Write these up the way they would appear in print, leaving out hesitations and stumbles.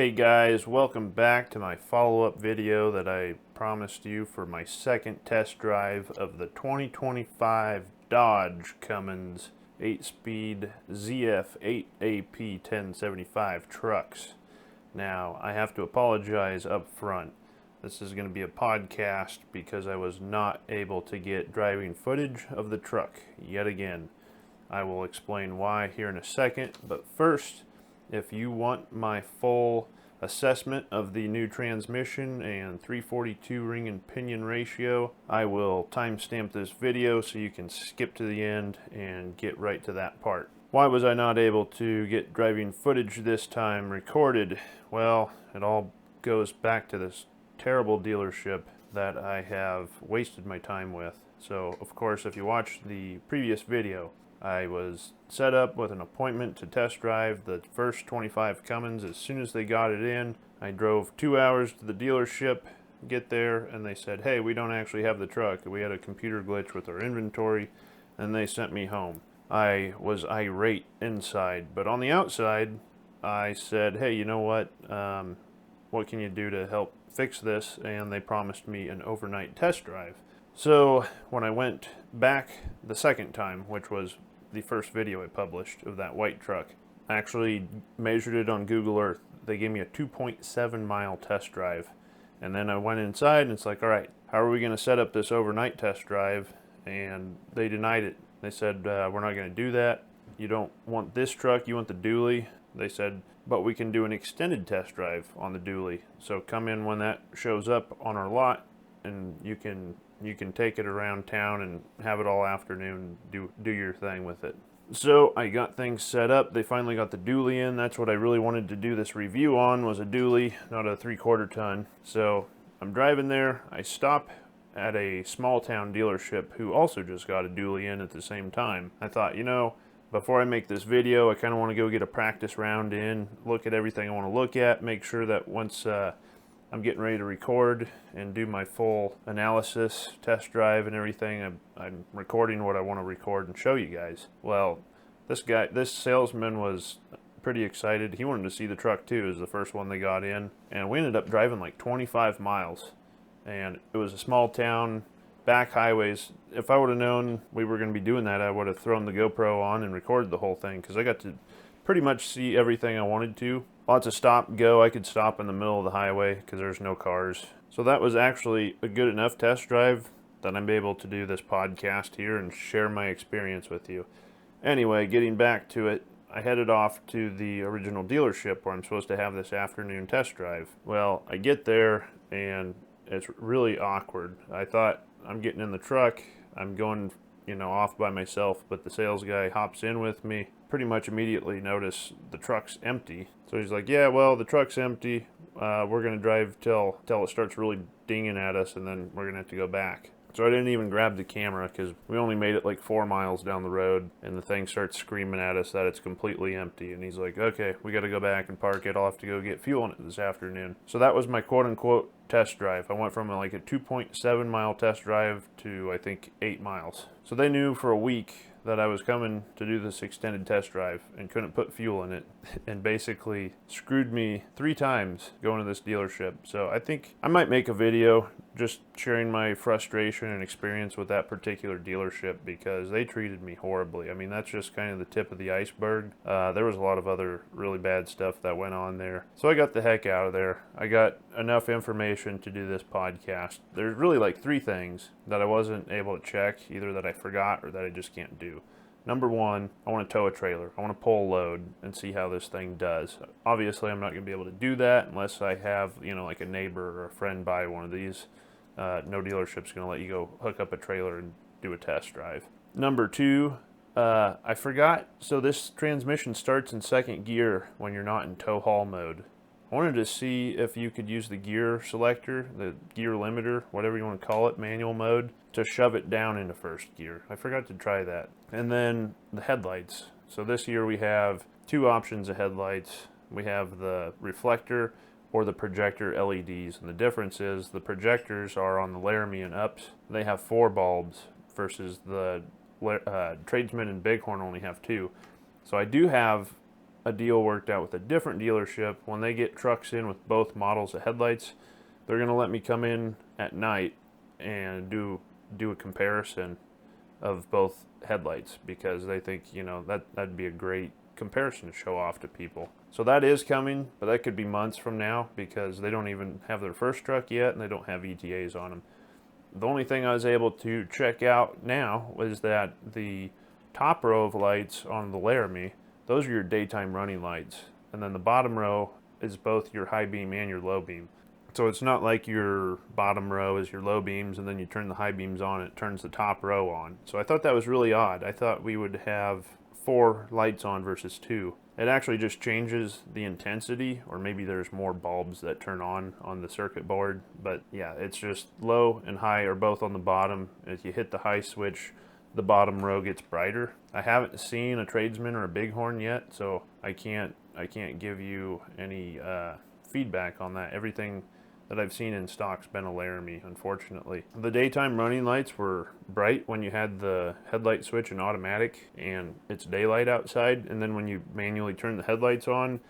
Hey guys, welcome back to my follow-up video that I promised you for my second test drive of the 2025 Dodge Cummins 8-speed ZF8AP 1075 trucks. Now, I have to apologize up front. This is going to be a podcast because I was not able to get driving footage of the truck yet again. I will explain why here in a second, but first, if you want my full assessment of the new transmission and 342 ring and pinion ratio, I will timestamp this video so you can skip to the end and get right to that part. Why was I not able to get driving footage this time recorded? Well, it all goes back to this terrible dealership that I have wasted my time with. So, of course, if you watched the previous video, I was set up with an appointment to test drive the first 25 Cummins. As soon as they got it in, I drove 2 hours to the dealership, get there, and they said, hey, we don't actually have the truck. We had a computer glitch with our inventory, and they sent me home. I was irate inside, but on the outside, I said, hey, you know what can you do to help fix this? And they promised me an overnight test drive. So when I went back the second time, which was the first video I published of that white truck, I actually measured it on Google Earth. They gave me a 2.7 mile test drive. And then I went inside and it's like, all right, how are we going to set up this overnight test drive? And they denied it. They said, we're not going to do that. You don't want this truck, you want the dually. They said, but we can do an extended test drive on the dually. So come in when that shows up on our lot and you can take it around town and have it all afternoon, do your thing with it. So I got things set up. They finally got the dually in. That's what I really wanted to do this review on, was a dually, not a 3/4 ton. So I'm driving there. I stop at a small town dealership who also just got a dually in at the same time. I thought, before I make this video, I kind of want to go get a practice round in, look at everything I want to look at, make sure that once I'm getting ready to record and do my full analysis, test drive and everything, I'm recording what I want to record and show you guys. Well, this salesman was pretty excited. He wanted to see the truck too. It was the first one they got in. And we ended up driving like 25 miles. And it was a small town, back highways. If I would have known we were going to be doing that, I would have thrown the GoPro on and recorded the whole thing, because I got to pretty much see everything I wanted to. Lots of stop and go. I could stop in the middle of the highway because there's no cars. So that was actually a good enough test drive that I'm able to do this podcast here and share my experience with you. Anyway, getting back to it, I headed off to the original dealership where I'm supposed to have this afternoon test drive. Well, I get there and it's really awkward. I thought I'm getting in the truck, I'm going off by myself, but the sales guy hops in with me. Pretty much immediately notice the truck's empty. So he's like, yeah, well, the truck's empty. We're going to drive till it starts really dinging at us, and then we're going to have to go back. So I didn't even grab the camera because we only made it like 4 miles down the road, and the thing starts screaming at us that it's completely empty. And he's like, okay, we got to go back and park it. I'll have to go get fuel in it this afternoon. So that was my quote-unquote test drive. I went from like a 2.7 mile test drive to, I think, 8 miles. So they knew for a week that I was coming to do this extended test drive and couldn't put fuel in it, and basically screwed me 3 times going to this dealership. So I think I might make a video just sharing my frustration and experience with that particular dealership, because they treated me horribly. I mean, that's just kind of the tip of the iceberg. There was a lot of other really bad stuff that went on there. So I got the heck out of there. I got enough information to do this podcast. There's really like 3 things that I wasn't able to check, either that I forgot or that I just can't do. Number 1, I want to tow a trailer. I want to pull a load and see how this thing does. Obviously, I'm not going to be able to do that unless I have, like a neighbor or a friend buy one of these. No dealership's going to let you go hook up a trailer and do a test drive. Number 2, I forgot. So this transmission starts in 2nd gear when you're not in tow haul mode. I wanted to see if you could use the gear selector, the gear limiter, whatever you want to call it, manual mode, to shove it down into 1st gear. I forgot to try that. And then the headlights. So this year we have 2 options of headlights. We have the reflector or the projector LEDs. And the difference is the projectors are on the Laramie and ups. They have 4 bulbs versus the Tradesman and Bighorn only have 2. So I do have a deal worked out with a different dealership. When they get trucks in with both models of headlights, they're going to let me come in at night and do a comparison of both headlights, because they think, you know, that'd be a great comparison to show off to people. So that is coming, but that could be months from now, because they don't even have their first truck yet and they don't have ETAs on them. The only thing I was able to check out now was that the top row of lights on the Laramie, those are your daytime running lights, and then the bottom row is both your high beam and your low beam. So it's not like your bottom row is your low beams and then you turn the high beams on and it turns the top row on. So I thought that was really odd. I thought we would have 4 lights on versus 2. It actually just changes the intensity, or maybe there's more bulbs that turn on the circuit board. But yeah, it's just low and high are both on the bottom. If you hit the high switch, the bottom row gets brighter. I haven't seen a tradesman or a bighorn yet, so I can't give you any feedback on that. Everything that I've seen in stock's been a Laramie, unfortunately. The daytime running lights were bright when you had the headlight switch in automatic and it's daylight outside, and then when you manually turn the headlights on,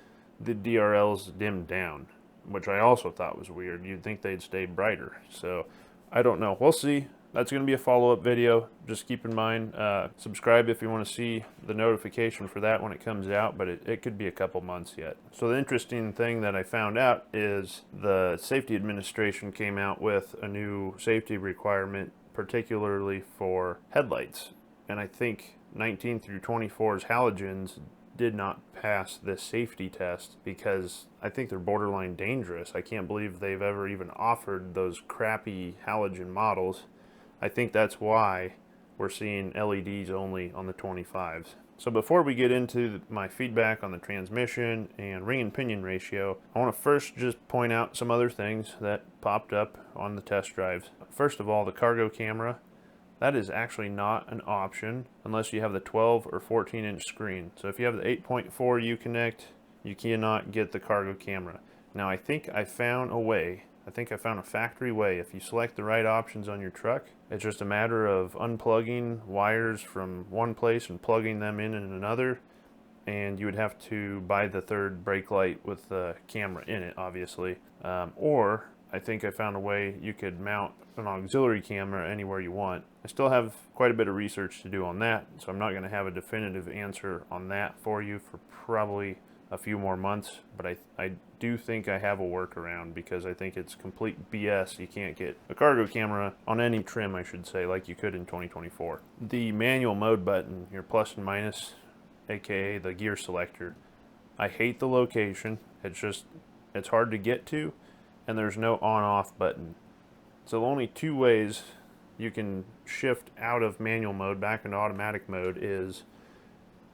the DRLs dimmed down, which I also thought was weird. You'd think they'd stay brighter. So I don't know. We'll see. That's going to be a follow-up video. Just keep in mind, subscribe if you want to see the notification for that when it comes out, but it could be a couple months yet. So the interesting thing that I found out is the Safety Administration came out with a new safety requirement, particularly for headlights. And I think 19 through 24's halogens did not pass this safety test because I think they're borderline dangerous. I can't believe they've ever even offered those crappy halogen models. I think that's why we're seeing LEDs only on the 25s. So before we get into my feedback on the transmission and ring and pinion ratio, I want to first just point out some other things that popped up on the test drives. First of all, the cargo camera. That is actually not an option unless you have the 12 or 14 inch screen. So if you have the 8.4 Uconnect, you cannot get the cargo camera. Now I think I found a way. I think I found a factory way. If you select the right options on your truck, it's just a matter of unplugging wires from one place and plugging them in another, and you would have to buy the third brake light with the camera in it, obviously. Or I think I found a way you could mount an auxiliary camera anywhere you want. I still have quite a bit of research to do on that, so I'm not going to have a definitive answer on that for you for probably a few more months, but I do think I have a workaround, because I think it's complete BS. You can't get a cargo camera on any trim, I should say, like you could in 2024. The manual mode button, your plus and minus, aka the gear selector, I hate the location. It's hard to get to, and there's no on-off button. So the only 2 ways you can shift out of manual mode back into automatic mode is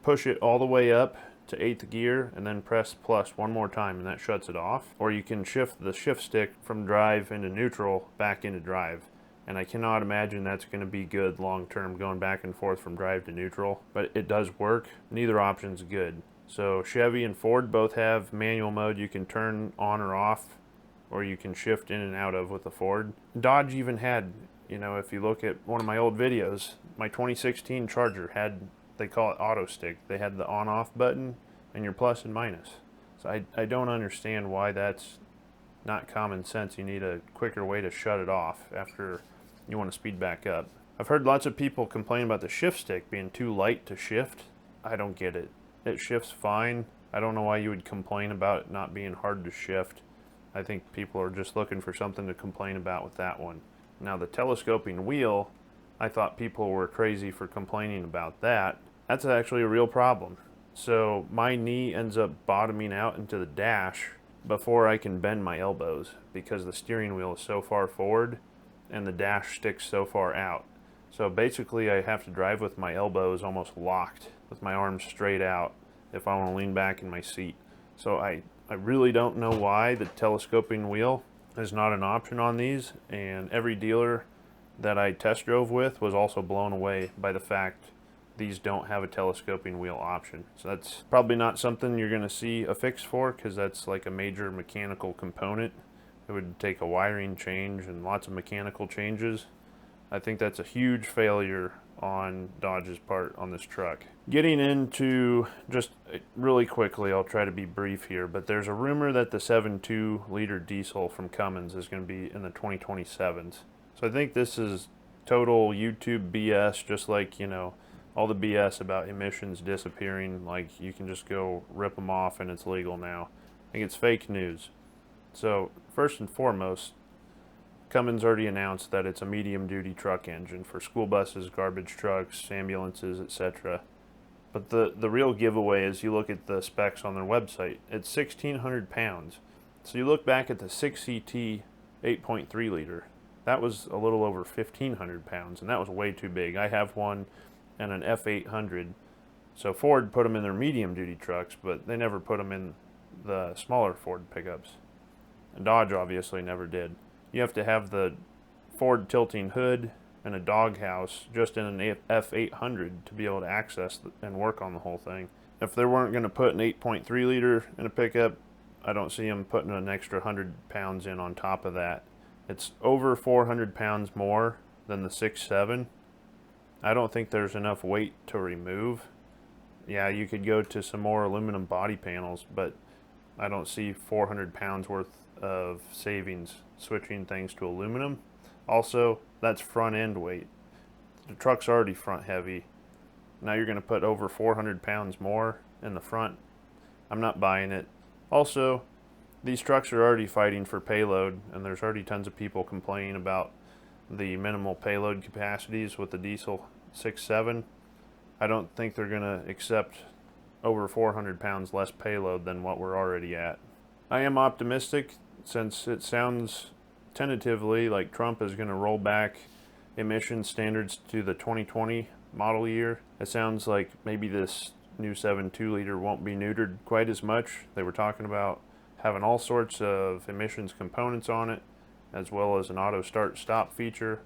push it all the way up to 8th gear and then press plus one more time and that shuts it off. Or you can shift the shift stick from drive into neutral back into drive. And I cannot imagine that's going to be good long term, going back and forth from drive to neutral, but it does work. Neither option's good. So Chevy and Ford both have manual mode you can turn on or off, or you can shift in and out of with the Ford. Dodge even had, you know, if you look at one of my old videos, my 2016 Charger had, they call it auto stick. They had the on-off button and your plus and minus. So I don't understand why that's not common sense. You need a quicker way to shut it off after you want to speed back up. I've heard lots of people complain about the shift stick being too light to shift. I don't get it. It shifts fine. I don't know why you would complain about it not being hard to shift. I think people are just looking for something to complain about with that one. Now the telescoping wheel, I thought people were crazy for complaining about that. That's actually a real problem. So my knee ends up bottoming out into the dash before I can bend my elbows, because the steering wheel is so far forward and the dash sticks so far out. So basically I have to drive with my elbows almost locked, with my arms straight out, if I want to lean back in my seat. So I really don't know why the telescoping wheel is not an option on these, and every dealer that I test drove with was also blown away by the fact these don't have a telescoping wheel option. So that's probably not something you're going to see a fix for, because that's like a major mechanical component. It would take a wiring change and lots of mechanical changes. I think that's a huge failure on Dodge's part on this truck. Getting into, just really quickly, I'll try to be brief here, but there's a rumor that the 7.2 liter diesel from Cummins is going to be in the 2027s. So I think this is total YouTube BS, just like, you know, all the BS about emissions disappearing, like you can just go rip them off and it's legal now. I think it's fake news. So first and foremost, Cummins already announced that it's a medium-duty truck engine for school buses, garbage trucks, ambulances, etc. But the real giveaway is you look at the specs on their website. It's 1,600 pounds. So you look back at the 6CT 8.3 liter. That was a little over 1,500 pounds, and that was way too big. I have one and an F800. So Ford put them in their medium-duty trucks, but they never put them in the smaller Ford pickups. And Dodge obviously never did. You have to have the Ford tilting hood and a doghouse just in an F800 to be able to access and work on the whole thing. If they weren't going to put an 8.3 liter in a pickup, I don't see them putting an extra 100 pounds in on top of that. It's over 400 pounds more than the 6.7. I don't think there's enough weight to remove. Yeah, you could go to some more aluminum body panels, but I don't see 400 pounds worth of savings switching things to aluminum. Also, that's front end weight. The truck's already front heavy. Now you're going to put over 400 pounds more in the front. I'm not buying it. Also, these trucks are already fighting for payload, and there's already tons of people complaining about the minimal payload capacities with the diesel 6.7. I don't think they're going to accept over 400 pounds less payload than what we're already at. I am optimistic, since it sounds tentatively like Trump is going to roll back emission standards to the 2020 model year. It sounds like maybe this new 7.2 liter won't be neutered quite as much. They were talking about having all sorts of emissions components on it, as well as an auto start stop feature,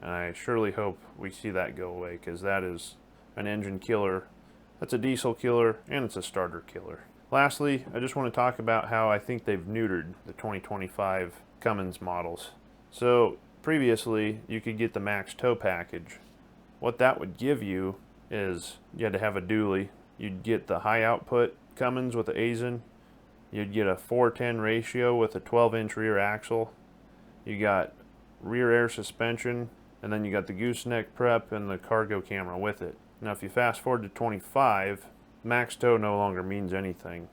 and I surely hope we see that go away, because that is an engine killer. That's a diesel killer, and it's a starter killer. Lastly, I just want to talk about how I think they've neutered the 2025 Cummins models. So previously, you could get the max tow package. What that would give you is you had to have a dually. You'd get the high output Cummins with the Aisin. You'd get a 4:10 ratio with a 12-inch rear axle. You got rear air suspension, and then you got the gooseneck prep and the cargo camera with it. Now if you fast forward to 25, max tow no longer means anything.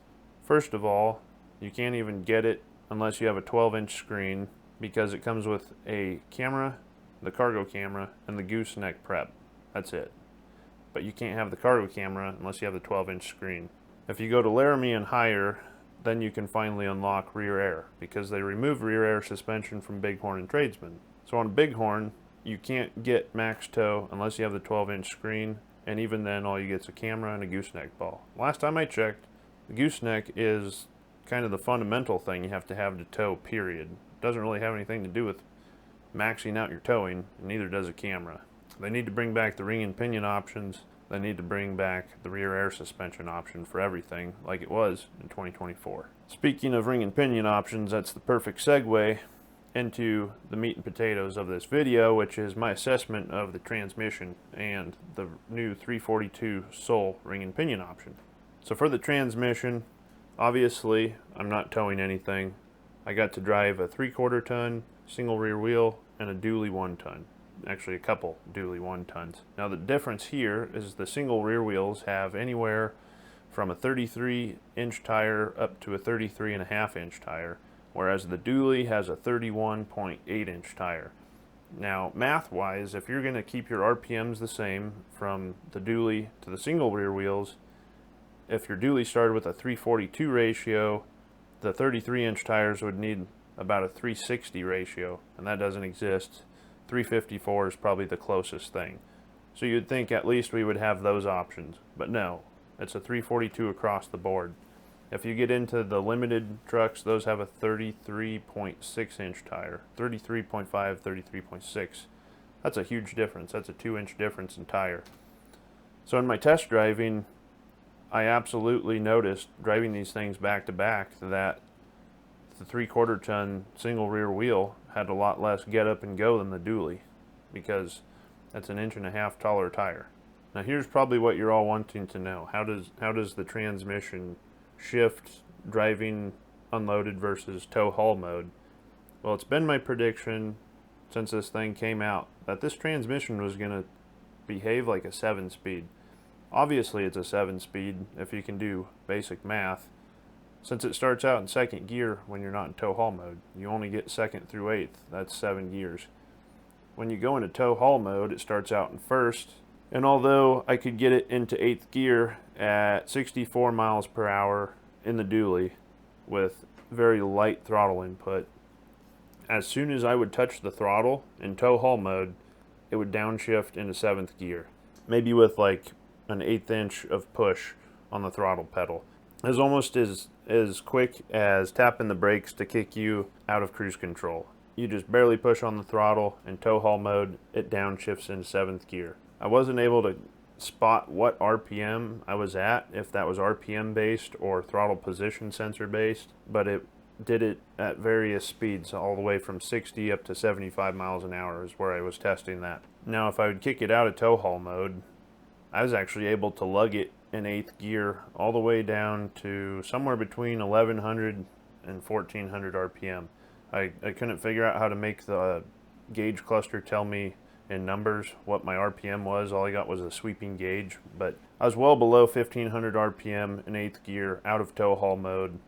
First of all, you can't even get it unless you have a 12-inch screen, because it comes with a camera, the cargo camera, and the gooseneck prep. That's it. But you can't have the cargo camera unless you have the 12-inch screen. If you go to Laramie and higher, then you can finally unlock rear air, because they removed rear air suspension from Bighorn and Tradesman. So on Bighorn, you can't get max tow unless you have the 12-inch screen, and even then all you get is a camera and a gooseneck ball. Last time I checked, the gooseneck is kind of the fundamental thing you have to tow, period. It doesn't really have anything to do with maxing out your towing, and neither does a camera. They need to bring back the ring and pinion options. They need to bring back the rear air suspension option for everything like it was in 2024. Speaking of ring and pinion options, that's the perfect segue into the meat and potatoes of this video, which is my assessment of the transmission and the new 342 Soul ring and pinion option. So for the transmission, obviously I'm not towing anything. I got to drive a 3/4 ton single rear wheel and a dually 1 ton. Actually a couple dually 1 tons. Now the difference here is the single rear wheels have anywhere from a 33-inch tire up to a 33.5-inch tire, whereas the dually has a 31.8-inch tire. Now math-wise, if you're going to keep your RPMs the same from the dually to the single rear wheels, if your dually started with a 342 ratio, the 33-inch tires would need about a 360 ratio, and that doesn't exist. 354 is probably the closest thing. So you'd think at least we would have those options, but no, it's a 342 across the board. If you get into the limited trucks, those have a 33.6-inch tire, 33.5, 33.6. That's a huge difference. That's a 2-inch difference in tire. So in my test driving, I absolutely noticed, driving these things back to back, that the 3/4 ton single rear wheel had a lot less get up and go than the dually, because that's an 1.5 inch taller tire. Now here's probably what you're all wanting to know. How does the transmission shift driving unloaded versus tow haul mode? Well, it's been my prediction since this thing came out that this transmission was going to behave like a 7-speed. Obviously it's a 7-speed if you can do basic math. Since it starts out in second gear when you're not in tow haul mode, you only get second through eighth. That's 7 gears. When you go into tow haul mode, it starts out in first. And although I could get it into eighth gear at 64 miles per hour in the dually with very light throttle input, as soon as I would touch the throttle in tow haul mode, it would downshift into 7th gear. Maybe with like an 1/8 inch of push on the throttle pedal. It's almost as quick as tapping the brakes to kick you out of cruise control. You just barely push on the throttle in tow haul mode, it downshifts into 7th gear. I wasn't able to spot what RPM I was at, if that was RPM based or throttle position sensor based, but it did it at various speeds, all the way from 60 up to 75 miles an hour is where I was testing that. Now if I would kick it out of tow haul mode, I was actually able to lug it in 8th gear all the way down to somewhere between 1100 and 1400 RPM. I couldn't figure out how to make the gauge cluster tell me in numbers what my RPM was. All I got was a sweeping gauge, but I was well below 1500 RPM in 8th gear out of tow haul mode,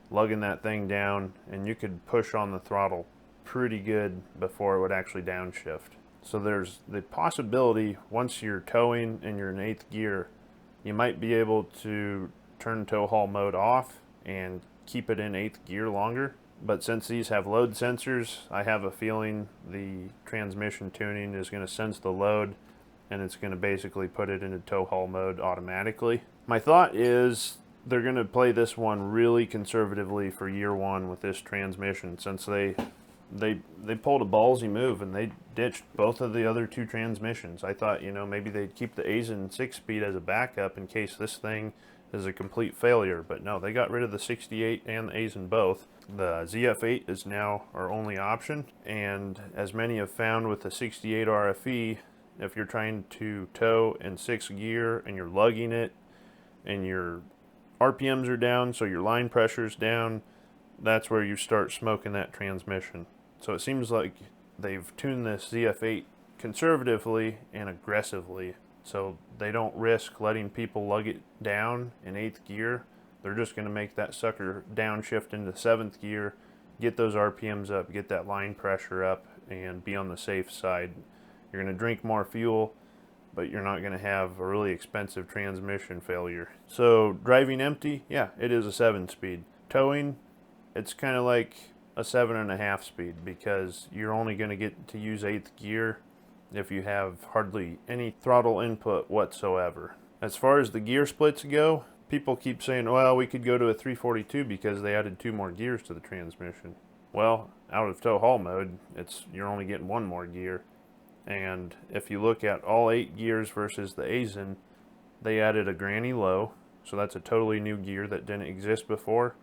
lugging that thing down, and you could push on the throttle pretty good before it would actually downshift. So there's the possibility once you're towing and you're in 8th gear, you might be able to turn tow haul mode off and keep it in 8th gear longer. But since these have load sensors, I have a feeling the transmission tuning is going to sense the load and it's going to basically put it into tow haul mode automatically. My thought is they're going to play this one really conservatively for year one with this transmission, since they pulled a ballsy move and they ditched both of the other two transmissions. I thought, you know, maybe they'd keep the Aisin 6-speed as a backup in case this thing is a complete failure, but no, they got rid of the 68 and the Aisin both. The ZF8 is now our only option, and as many have found with the 68 RFE, if you're trying to tow in 6th gear and you're lugging it and your RPMs are down, so your line pressure's down, that's where you start smoking that transmission. So it seems like they've tuned this ZF8 conservatively and aggressively, so they don't risk letting people lug it down in 8th gear. They're just going to make that sucker downshift into 7th gear, get those RPMs up, get that line pressure up, and be on the safe side. You're going to drink more fuel, but you're not going to have a really expensive transmission failure. So driving empty, yeah, it is a 7-speed. Towing, it's kind of like a 7.5 speed, because you're only going to get to use 8th gear if you have hardly any throttle input whatsoever. As far as the gear splits go, people keep saying, well, we could go to a 342 because they added 2 more gears to the transmission. Well, out of tow haul mode, you're only getting 1 more gear. And if you look at all 8 gears versus the Aisin, they added a granny low, so that's a totally new gear that didn't exist before.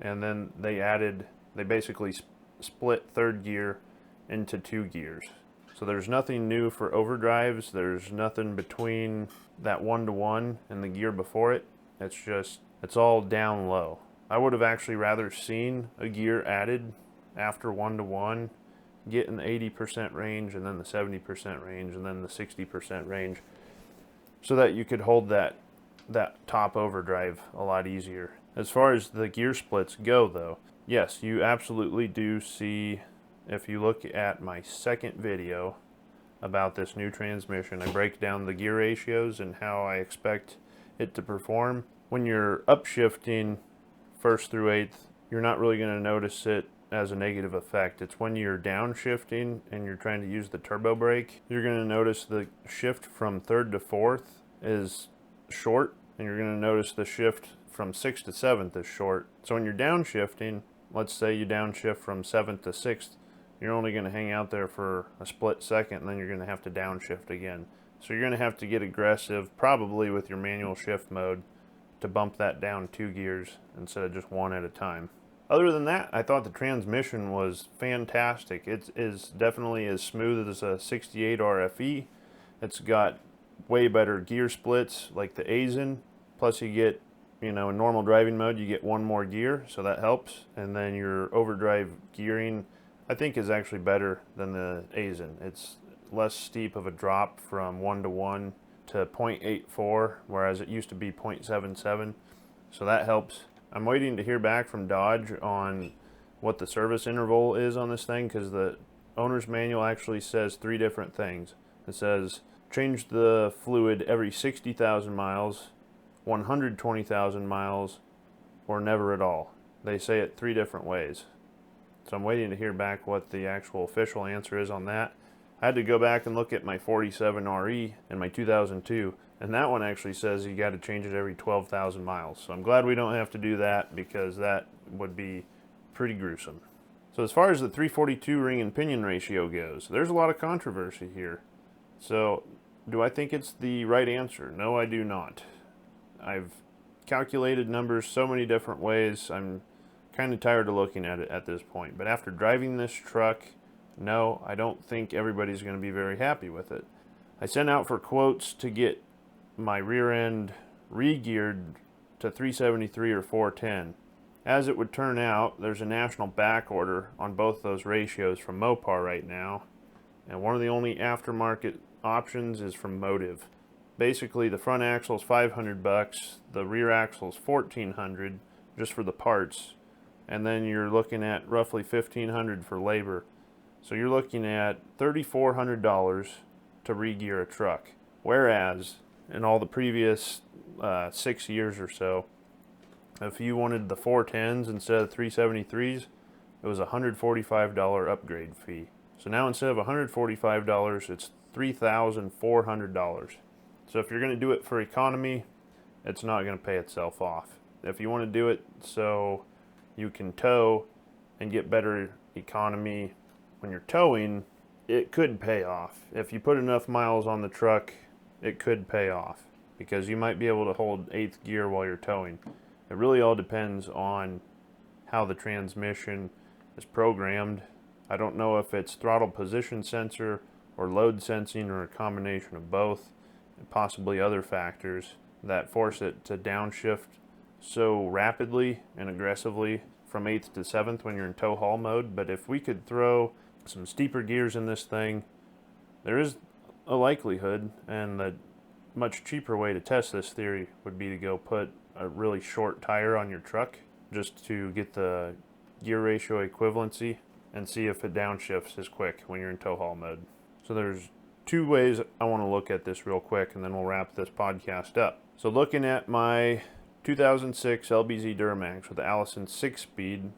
And then they basically split 3rd gear into 2 gears. So there's nothing new for overdrives. There's nothing between that 1-to-1 and the gear before it. It's all down low. I would have actually rather seen a gear added after 1-to-1, get in the 80% range, and then the 70% range, and then the 60% range, so that you could hold that top overdrive a lot easier. As far as the gear splits go though, yes, you absolutely do see, if you look at my second video about this new transmission, I break down the gear ratios and how I expect it to perform. When you're upshifting 1st through 8th, you're not really going to notice it as a negative effect. It's when you're downshifting and you're trying to use the turbo brake, you're going to notice the shift from 3rd to 4th is short, and you're going to notice the shift from 6th to 7th is short. So when you're downshifting, let's say you downshift from 7th to 6th, you're only going to hang out there for a split second, and then you're going to have to downshift again. So you're going to have to get aggressive, probably with your manual shift mode, to bump that down 2 gears instead of just 1 at a time. Other than that, I thought the transmission was fantastic. It is definitely as smooth as a 68 RFE. It's got way better gear splits like the Aisin, plus you get, in normal driving mode you get one more gear, so that helps. And then your overdrive gearing I think is actually better than the Aisin. It's less steep of a drop from 1-to-1 to 0.84, whereas it used to be 0.77, so that helps. I'm waiting to hear back from Dodge on what the service interval is on this thing, because the owner's manual actually says 3 different things. It says change the fluid every 60,000 miles, 120,000 miles, or never at all. They say it 3 different ways. So I'm waiting to hear back what the actual official answer is on that. I had to go back and look at my 47 RE and my 2002, and that one actually says you got to change it every 12,000 miles. So I'm glad we don't have to do that, because that would be pretty gruesome. So as far as the 342 ring and pinion ratio goes, there's a lot of controversy here. So do I think it's the right answer? No, I do not. I've calculated numbers so many different ways, I'm kind of tired of looking at it at this point. But after driving this truck, no, I don't think everybody's going to be very happy with it. I sent out for quotes to get my rear end re-geared to 373 or 410. As it would turn out, there's a national back order on both those ratios from Mopar right now, and one of the only aftermarket options is from Motive. Basically, the front axle is $500, the rear axle is $1,400 just for the parts, and then you're looking at roughly $1,500 for labor. So you're looking at $3,400 to re-gear a truck. Whereas in all the previous 6 years or so, if you wanted the 410s instead of 373s, it was a $145 upgrade fee. So now instead of $145, it's $3,400. So if you're going to do it for economy, it's not going to pay itself off. If you want to do it so you can tow and get better economy when you're towing, it could pay off. If you put enough miles on the truck, it could pay off, because you might be able to hold 8th gear while you're towing. It really all depends on how the transmission is programmed. I don't know if it's throttle position sensor or load sensing, or a combination of both, and possibly other factors that force it to downshift so rapidly and aggressively from 8th to 7th when you're in tow haul mode. But if we could throw some steeper gears in this thing, there is a likelihood, and the much cheaper way to test this theory would be to go put a really short tire on your truck just to get the gear ratio equivalency and see if it downshifts as quick when you're in tow haul mode. So there's 2 ways I want to look at this real quick, and then we'll wrap this podcast up. So looking at my 2006 LBZ Duramax with the Allison 6-speed,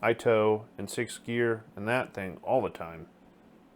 I tow in 6th gear and that thing all the time.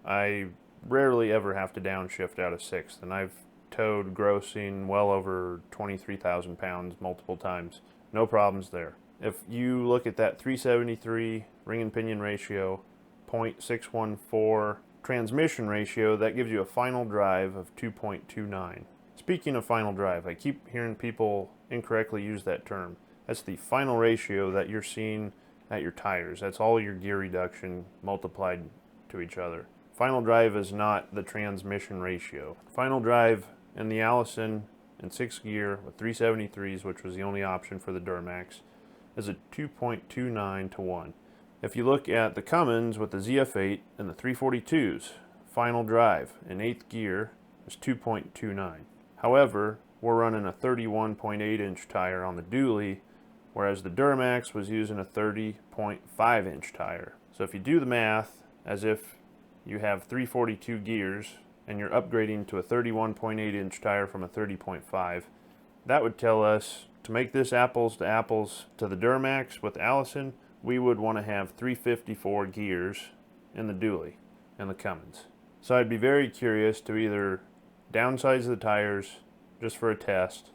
I rarely ever have to downshift out of 6th, and I've towed grossing well over 23,000 pounds multiple times. No problems there. If you look at that 373 ring and pinion ratio, 0.614 transmission ratio, that gives you a final drive of 2.29. Speaking of final drive, I keep hearing people incorrectly use that term. That's the final ratio that you're seeing at your tires. That's all your gear reduction multiplied to each other. Final drive is not the transmission ratio. Final drive in the Allison in 6th gear with 373s, which was the only option for the Duramax, is a 2.29 to 1. If you look at the Cummins with the ZF8 and the 342s, final drive in 8th gear is 2.29. However, we're running a 31.8 inch tire on the dually, whereas the Duramax was using a 30.5 inch tire. So if you do the math as if you have 342 gears and you're upgrading to a 31.8 inch tire from a 30.5, that would tell us to make this apples to apples to the Duramax with Allison, we would want to have 354 gears in the dually and the Cummins. So I'd be very curious to either downsize the tires just for a test,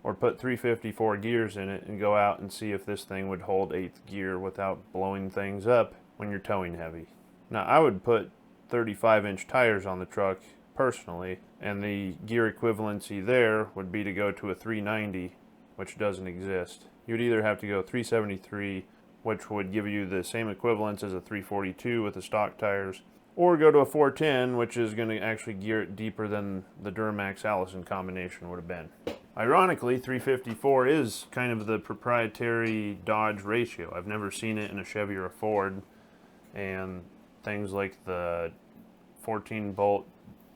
or put 354 gears in it and go out and see if this thing would hold 8th gear without blowing things up when you're towing heavy. Now I would put 35-inch tires on the truck personally, and the gear equivalency there would be to go to a 390, which doesn't exist. You'd either have to go 373, which would give you the same equivalence as a 342 with the stock tires, or go to a 410, which is going to actually gear it deeper than the Duramax Allison combination would have been. Ironically, 354 is kind of the proprietary Dodge ratio. I've never seen it in a Chevy or a Ford, and things like the 14-bolt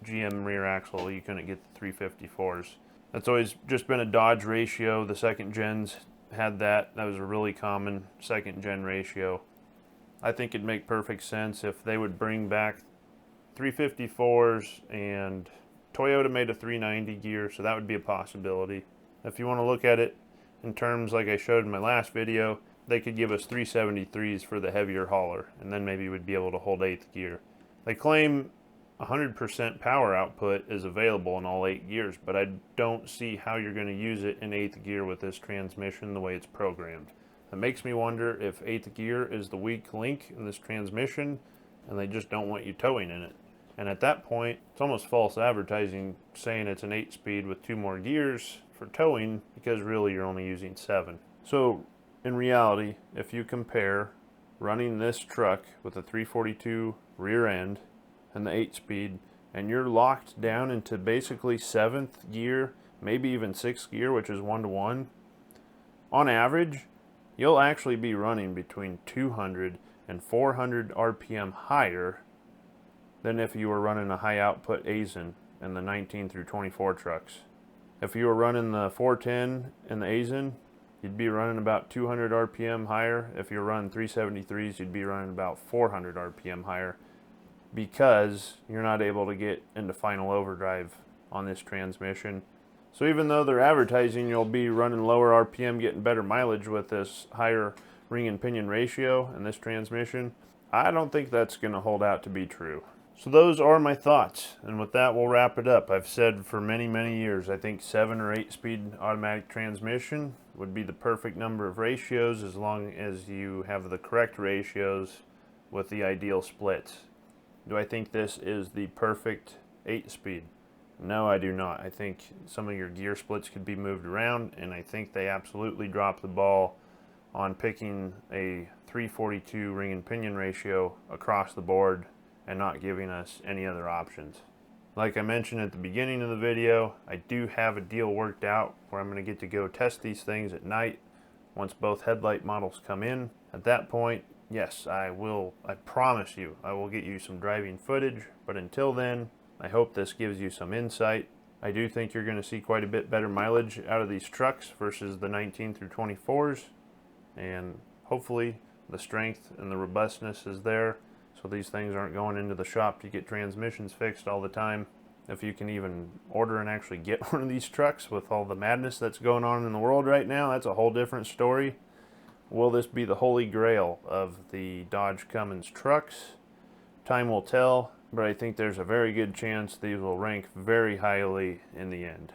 GM rear axle, you couldn't get the 354s. That's always just been a Dodge ratio. The second gens had that. That was a really common second gen ratio. I think it'd make perfect sense if they would bring back 354s, and Toyota made a 390 gear, so that would be a possibility. If you want to look at it in terms like I showed in my last video, they could give us 373s for the heavier hauler, and then maybe we'd be able to hold 8th gear. They claim 100% power output is available in all 8 gears, but I don't see how you're going to use it in 8th gear with this transmission the way it's programmed. It makes me wonder if 8th gear is the weak link in this transmission and they just don't want you towing in it. And at that point, it's almost false advertising saying it's an 8-speed with 2 more gears for towing, because really you're only using 7. So in reality, if you compare running this truck with a 342 rear end and the 8-speed, and you're locked down into basically 7th gear, maybe even 6th gear, which is 1-to-1, on average, you'll actually be running between 200 and 400 RPM higher than if you were running a high output Aisin in the 19 through 24 trucks. If you were running the 410 in the Aisin, you'd be running about 200 RPM higher. If you're running 373s, you'd be running about 400 RPM higher, because you're not able to get into final overdrive on this transmission. So even though they're advertising you'll be running lower RPM, getting better mileage with this higher ring and pinion ratio in this transmission, I don't think that's going to hold out to be true. So those are my thoughts, and with that we'll wrap it up. I've said for many years I think 7 or 8 speed automatic transmission would be the perfect number of ratios, as long as you have the correct ratios with the ideal splits. Do I think this is the perfect 8-speed? No, I do not. I think some of your gear splits could be moved around, and I think they absolutely dropped the ball on picking a 342 ring and pinion ratio across the board and not giving us any other options. Like I mentioned at the beginning of the video, I do have a deal worked out where I'm going to get to go test these things at night once both headlight models come in. At that point, yes, I promise you, I will get you some driving footage, but until then, I hope this gives you some insight. I do think you're going to see quite a bit better mileage out of these trucks versus the 19 through 24s, and hopefully the strength and the robustness is there, so these things aren't going into the shop to get transmissions fixed all the time. If you can even order and actually get one of these trucks with all the madness that's going on in the world right now, that's a whole different story. Will this be the holy grail of the Dodge Cummins trucks? Time will tell, but I think there's a very good chance these will rank very highly in the end.